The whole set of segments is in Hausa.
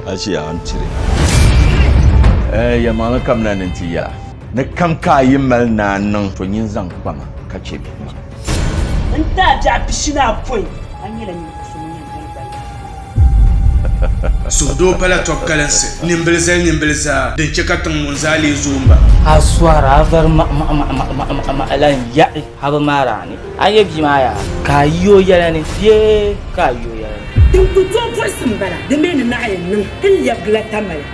Ashi an cire. Ya mama kam na nan tiya. Na kam ka yi mal na nan to yin zan kwama ka ce bi. In ta ja bishina foi. An yi la ni sun yin galba. Sudo pala tokkalanse. Nimbilza den chekatan munzali zumba. Aswara avar alan ya haba marani. Aye bi maya. Kayo yalani ye kayo yalani. Din ku to fosin bala. De men na ayin nan hil ya glata mala.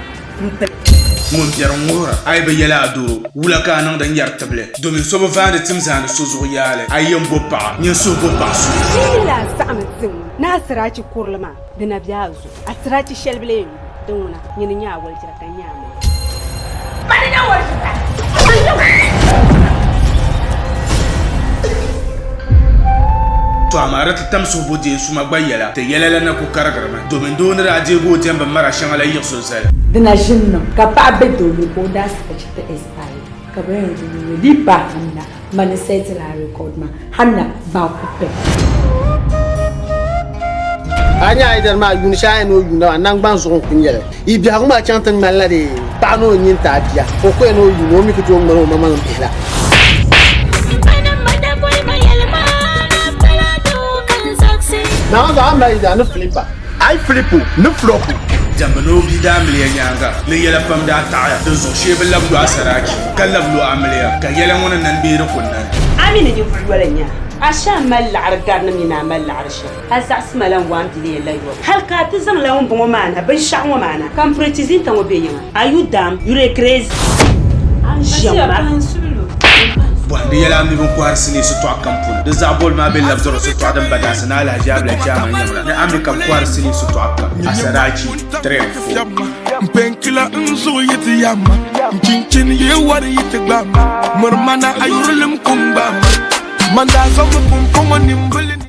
Mun biyar ngora ay be yala ado wula ka nan dan yar table domin so ba vande tim zan so zo yale ayyan boppa nyen so boppa su ila sa'amatin na siraci kurlama da na biya zu a siraci shelbile don wana yin nya wal jira kan nya mai bani na wal to amara ta tam so bodi su magbayala te yala na ko karagarma domin don raje go jamba mara shan ala yir so sai dina jinno ka pa be do ni ko da su ta expire ka ba yanzu ni li ba hanna man set la record ma hanna ba ku pe anya idan ma yun sha no yun na nan ban zo kun yele I bi ha ma chantan mala de pa no nyin ta dia ko ko no yun no mi ko to ngoro mama no pela na ga am lai da no flipper ai flippo no flop jamba no bi da amliya nyanga le yala pam da ta da zo shebe labdu asaraki kallablu amliya ka yala wona nan bi ro kunnan amina ji wala nya asha mal argar na mina mal arsha hasa asmalan wa amti le layo hal ka tizan lawon bongo mana ban sha wa mana kan pretizin tan wo be yama ayu dam yure crazy an jama wanda yala mi bon kwar sini su to akampun da zabol ma bel labzoro su to adam badasa na la jabla jama nyamra na amrika kwar sini su to akam asarachi trefo Penkila nzo yiti yama Chinchin ye wari yiti gbama Murmana ayurim kumbama Manda zomu kumpungo nimbili